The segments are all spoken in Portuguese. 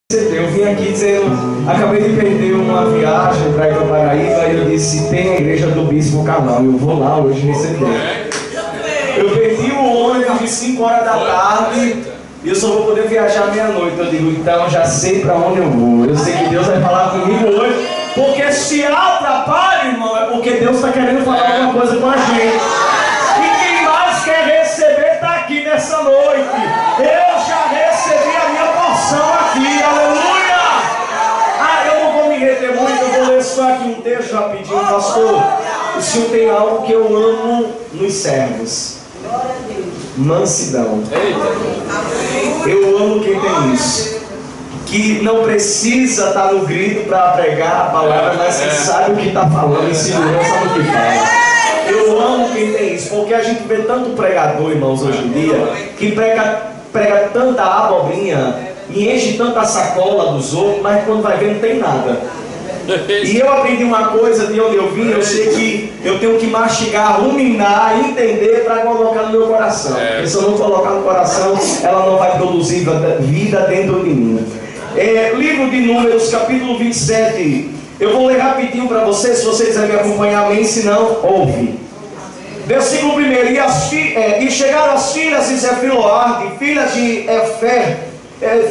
Eu vim aqui dizendo, acabei de perder uma viagem para ir para Paraíba e eu disse, tem a igreja do Bispo Carnal, eu vou lá hoje receber. Eu perdi o ônibus de 5 horas da tarde e eu só vou poder viajar meia-noite. Eu digo, então já sei para onde eu vou. Eu sei que Deus vai falar comigo hoje, porque se atrapalha, irmão, é porque Deus está querendo falar alguma coisa com a gente. E quem mais quer receber está aqui nessa noite. Eu já recebi a minha porção aqui, aleluia! Eu não vou me reter muito, eu vou ler só aqui um texto rapidinho, pastor. O Senhor tem algo que eu amo nos servos: mansidão. Eu amo quem tem isso, que não precisa estar no grito para pregar a palavra, mas que sabe o que está falando e segurança no que fala. Eu amo quem tem isso, porque a gente vê tanto pregador, irmãos, hoje em dia, que prega tanta abobrinha e enche tanta sacola dos outros, mas quando vai ver não tem nada. E eu aprendi uma coisa de onde eu vim, eu sei que eu tenho que mastigar, ruminar, entender para colocar no meu coração. Porque se eu não colocar no coração, ela não vai produzir vida dentro de mim. Livro de Números, capítulo 27. Eu vou ler rapidinho para vocês, se vocês quiserem me acompanhar, amém, se não, ouve. Versículo 1. E chegaram as filhas de Zefiloarde, filhas de Efer,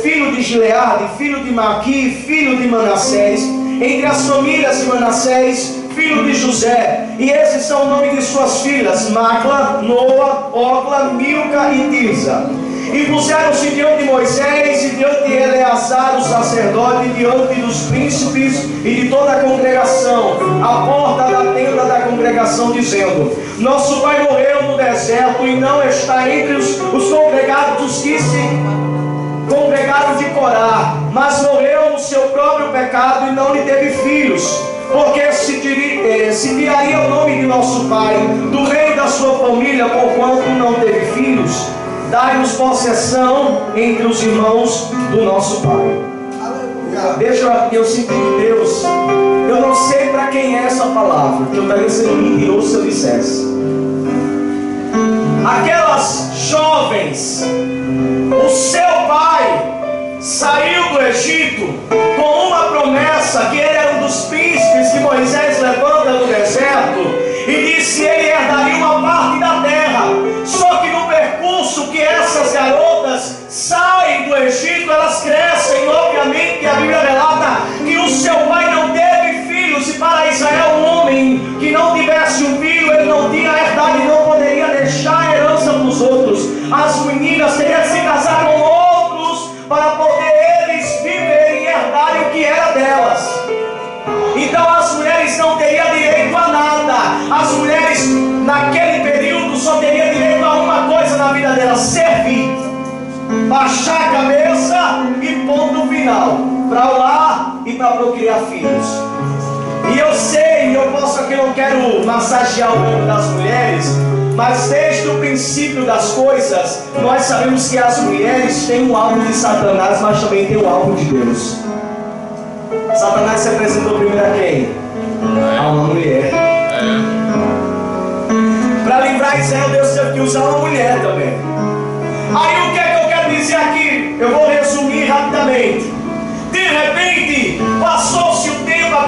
filho de Gileade, filho de Maqui, filho de Manassés, entre as famílias de Manassés, filho de José. E esses são o nome de suas filhas: Macla, Noa, Ogla, Milca e Tirza. E puseram-se diante de Moisés e diante de Eleazar, o sacerdote, diante dos príncipes e de toda a congregação, à porta da tenda da congregação, dizendo: nosso pai morreu no deserto e não está entre os congregados que se congregaram de Corá, mas morreu no seu próprio pecado e não lhe teve filhos. Porque se tiraria o nome de nosso pai do meio da sua família, porquanto não teve filhos. Dai-nos possessão entre os irmãos do nosso pai. Deixa eu sentir de Deus. Eu não sei para quem é essa palavra, que eu estaria sendo mentiroso se eu dissesse. Aquelas jovens, o seu pai saiu do Egito com uma promessa, que ele era um dos príncipes que Moisés levanta no deserto, e disse que ele herdaria uma parte da terra. Só que no percurso que essas garotas saem do Egito, elas crescem, e obviamente a Bíblia relata que o seu pai não teve filhos, e para Israel um homem que não tivesse um filho, ele não tinha herdade, não poderia deixar a herança para os outros. As meninas teriam que se casar com outros para poder eles viverem e herdarem o que era delas. Então as mulheres não teriam direito a nada. As mulheres naquele período só teriam direito a uma coisa na vida delas: servir, baixar a cabeça e ponto final, para o lar e para procriar filhos. E eu sei, eu posso aqui, não quero massagear o ego das mulheres, mas desde o princípio das coisas, nós sabemos que as mulheres têm um alvo de Satanás, mas também tem um alvo de Deus. Satanás se apresentou primeiro a quem? A uma mulher. Para livrar Israel, Deus teve que usar uma mulher também. Aí o que é que eu quero dizer aqui? Eu vou resumir rapidamente. De repente, passou-se o tempo, a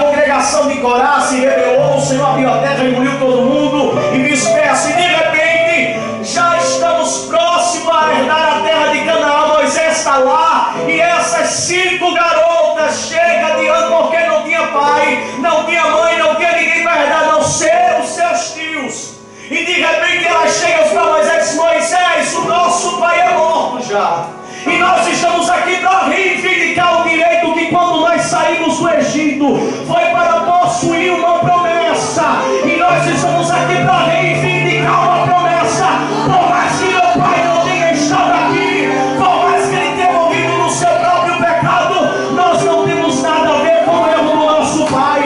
congregação de Corá se rebelou, o Senhor abriu a terra e engoliu todo mundo, e vice-versa. E de repente, já estamos próximos a herdar a terra de Canaã. Moisés está lá, e essas 5 garotas chegam diante, porque não tinha pai, não tinha mãe, não tinha ninguém para herdar, não ser os seus tios. E de repente elas chegam para Moisés e dizem: Moisés, o nosso pai é morto já, e nós estamos aqui para reivindicar o direito que quando nós saímos do Egito foi para possuir uma promessa, e nós estamos aqui para reivindicar uma promessa. Por mais que meu pai não tenha estado aqui, por mais que ele tenha morrido no seu próprio pecado, nós não temos nada a ver com o erro do nosso pai,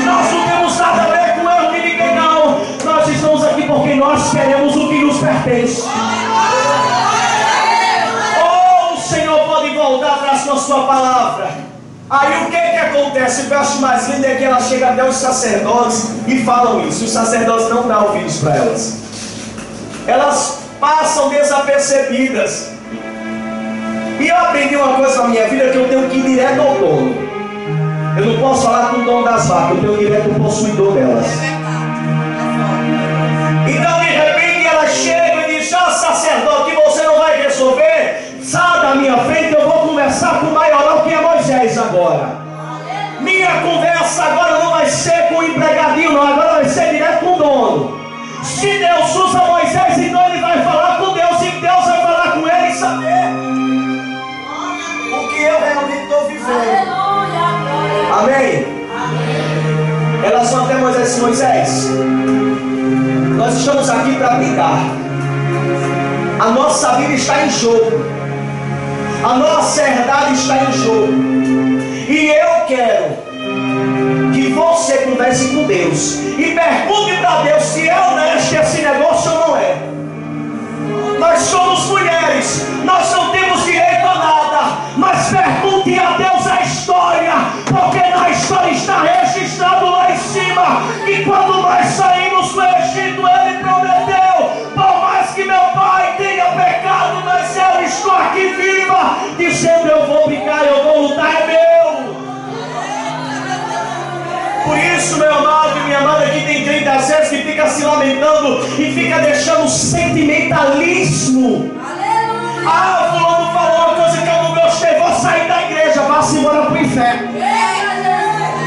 nós não temos nada a ver com o erro de ninguém, não. Nós estamos aqui porque nós queremos o que nos pertence. Voltar para a sua palavra. Aí o que acontece? O que eu acho mais lindo é que ela chega até os sacerdotes e falam isso. Os sacerdotes não dão ouvidos para elas. Elas passam desapercebidas. E eu aprendi uma coisa na minha vida, que eu eu tenho direito ao possuidor delas. Então de repente ela chega e diz: ó sacerdote, você não vai resolver? Sai da minha frente, eu vou conversar com o maioral que é Moisés agora. Minha conversa agora não vai ser com o empregadinho não, agora vai ser direto com o dono. Se Deus usa Moisés, então ele vai falar com Deus, e Deus vai falar com ele e saber o que eu realmente estou vivendo. Amém? Elas vão até Moisés e dizem: Moisés, nós estamos aqui para brigar. A nossa vida está em jogo. A nossa herdade está em jogo. E eu quero que você converse com Deus e pergunte para Deus se é honesto esse negócio ou não é. Nós somos mulheres, nós não temos direito a nada, mas pergunte a Deus a história, porque na história está registrado lá em cima que quando nós saímos do Egito, Ele prometeu: por mais que meu pai tenha pecado, mas eu estou aqui viva, dizendo: eu vou brigar, eu vou lutar, é meu. Por isso, meu amado e minha amada, aqui tem gente às vezes que fica se lamentando e fica deixando sentimentalismo. Ah, fulano falou uma coisa que eu não gostei, vou sair da igreja, vá-se embora para o inferno.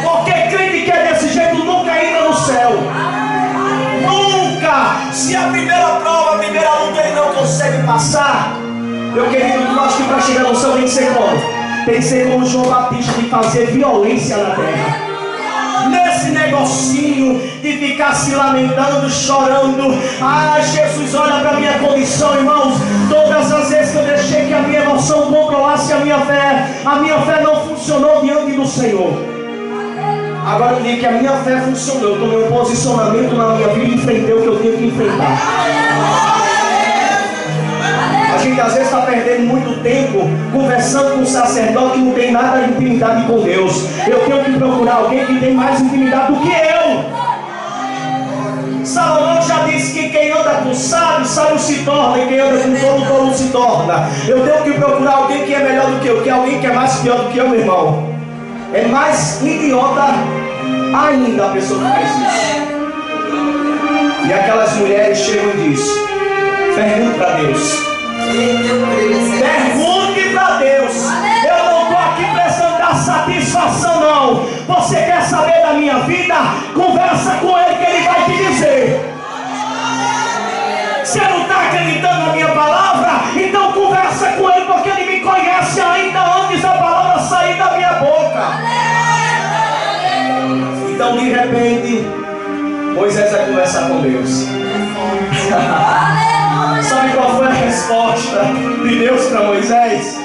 Porque crente que é desse jeito nunca entra no céu. Nunca. Se a primeira prova, a primeira luta ele não consegue passar, meu querido, eu acho que para chegar no céu tem que ser como? Tem que ser como João Batista, de fazer violência na terra. Nesse negocinho de ficar se lamentando, chorando. Ah, Jesus, olha para a minha condição, irmãos. Todas as vezes que eu deixei que a minha emoção controlasse a minha fé não funcionou diante do Senhor. Agora eu digo que a minha fé funcionou. Eu tomei um posicionamento na minha vida e enfrentei o que eu tinha que enfrentar. A gente às vezes está perdendo muito tempo conversando com um sacerdote que não tem nada de intimidade com Deus. Eu tenho que procurar alguém que tem mais intimidade do que eu. Salomão já disse que quem anda com sábio, sábio se torna, e quem anda com tolo, tolo se torna. Eu tenho que procurar alguém que é melhor do que eu, que é alguém que é mais pior do que eu, meu irmão. É mais idiota ainda a pessoa que faz isso. E aquelas mulheres chegam e dizem: pergunta para Deus. Pergunte para Deus. Eu não estou aqui precisando dar satisfação não. Você quer saber da minha vida? Conversa com Ele que Ele vai te dizer. Você não está acreditando na minha palavra? Então conversa com Ele, porque Ele me conhece ainda antes da palavra sair da minha boca. Então de repente Moisés vai conversar com Deus. Sabe qual foi a resposta de Deus para Moisés?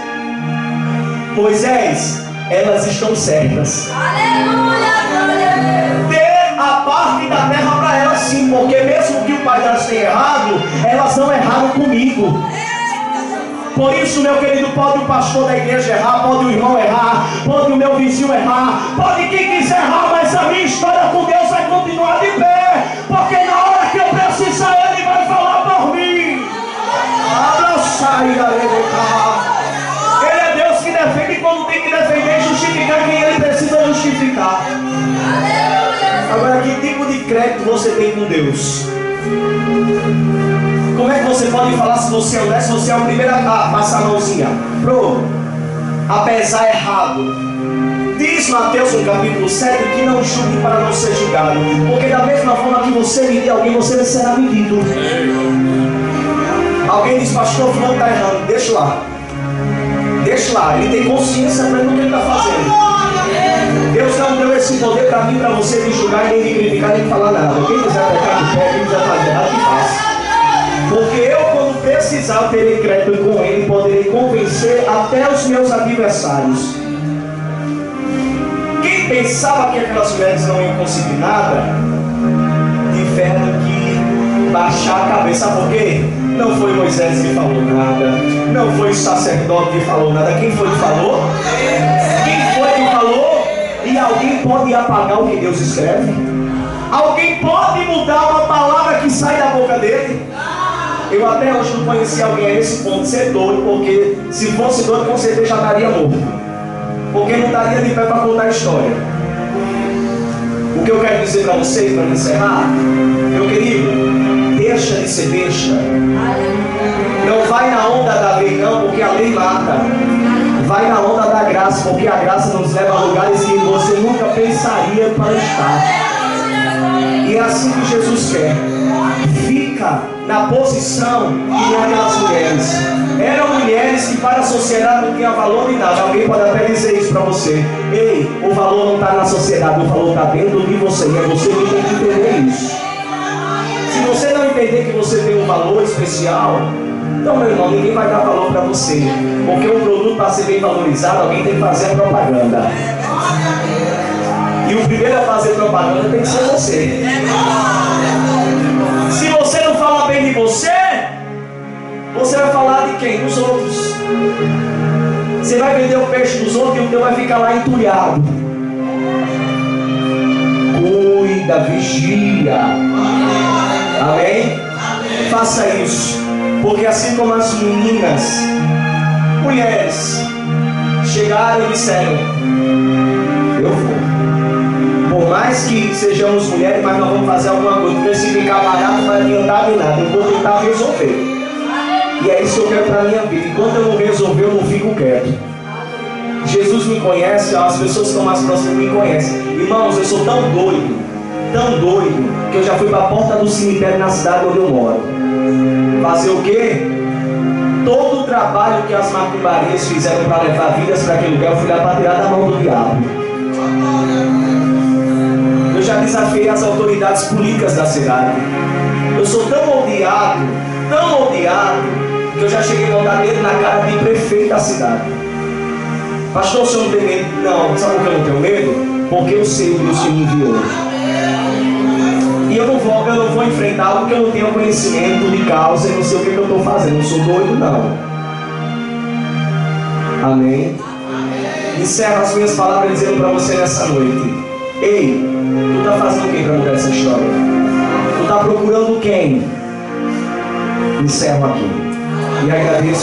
Moisés, elas estão certas. Dê a parte da terra para elas sim, porque mesmo que o pai delas tenha errado, elas não erraram comigo. Por isso, meu querido, pode o pastor da igreja errar, pode o irmão errar, pode o meu vizinho errar, pode quem quiser errar, mas a minha história com Deus vai continuar de pé, porque na hora que eu precisar, Ele vai falar por mim. Ele é Deus que defende quando tem que defender e justificar quem Ele precisa justificar. Agora, que tipo de crédito você tem com Deus? Como é que você pode falar se você é honesto, se você é o primeiro a passar a mãozinha? Apesar errado. Diz Mateus no capítulo 7 que não julgue para não ser julgado, porque da mesma forma que você medir alguém, você será medido. Alguém diz: pastor, fulano está errando. Deixa lá. Deixa lá. Ele tem consciência para o que ele está fazendo. Deus não deu esse poder para mim, para você de julgar, nem de criticar, nem de falar nada. Quem quiser pecar de pé, quem quiser fazer errado, que faça. Porque eu, quando precisar, terei crédito com Ele, poderei convencer até os meus adversários. Quem pensava que aquelas mulheres não iam conseguir nada, tiveram que baixar a cabeça. Sabe por quê? Não foi Moisés que falou nada, não foi o sacerdote que falou nada. Quem foi que falou? Quem foi que falou? E alguém pode apagar o que Deus escreve? Alguém pode mudar uma palavra que sai da boca dele? Eu até hoje não conheci alguém a esse ponto de ser doido, porque se fosse doido com certeza já estaria morto, porque não estaria de pé para contar a história. O que eu quero dizer para vocês, para encerrar, meu querido, deixa de ser besta. Não vai na onda da lei não, porque a lei mata. Vai na onda da graça, porque a graça nos leva a lugares que você nunca pensaria para estar. E é assim que Jesus quer. Fica na posição que tem aquelas mulheres. Eram mulheres que para a sociedade não tinha valor de nada. Alguém pode até dizer isso para você. Ei, o valor não está na sociedade, o valor está dentro de você. E é você que tem que entender isso. Se você não entender que você tem um valor especial, então, meu irmão, ninguém vai dar valor para você. Porque um produto, para ser bem valorizado, alguém tem que fazer a propaganda. E o primeiro a fazer propaganda tem que ser você. Se você não fala bem de você, você vai falar de quem? Dos outros. Você vai vender o peixe dos outros e o teu vai ficar lá entulhado. Cuida, vigia. Amém? Faça isso. Porque assim como as meninas, mulheres, chegaram e disseram: eu vou. Por mais que sejamos mulheres, mas nós vamos fazer alguma coisa. Porque se ficar barato não vai adiantar de nada. Eu vou tentar resolver. E é isso que eu quero para a minha vida. Enquanto eu não resolver, eu não fico quieto. Jesus me conhece, as pessoas que estão mais próximas me conhecem. Irmãos, eu sou tão doido, que eu já fui para a porta do cemitério na cidade onde eu moro. Fazer o quê? Todo o trabalho que as macumbarias fizeram para levar vidas para aquele lugar, eu fui lá para tirar da mão do diabo. Eu já desafiei as autoridades políticas da cidade. Eu sou tão odiado, que eu já cheguei a botar medo na cara de prefeito da cidade. Pastor, o senhor não tem medo? Não, sabe por que eu não tenho medo? Porque eu sei o que o Senhor me enviou. E eu não vou enfrentar algo que eu não tenho conhecimento de causa e não sei o que eu estou fazendo. Não sou doido, não. Amém? Encerro as minhas palavras dizendo para você nessa noite: ei, tu está fazendo o que para mudar essa história? Tu está procurando quem? Encerro aqui. E agradeço.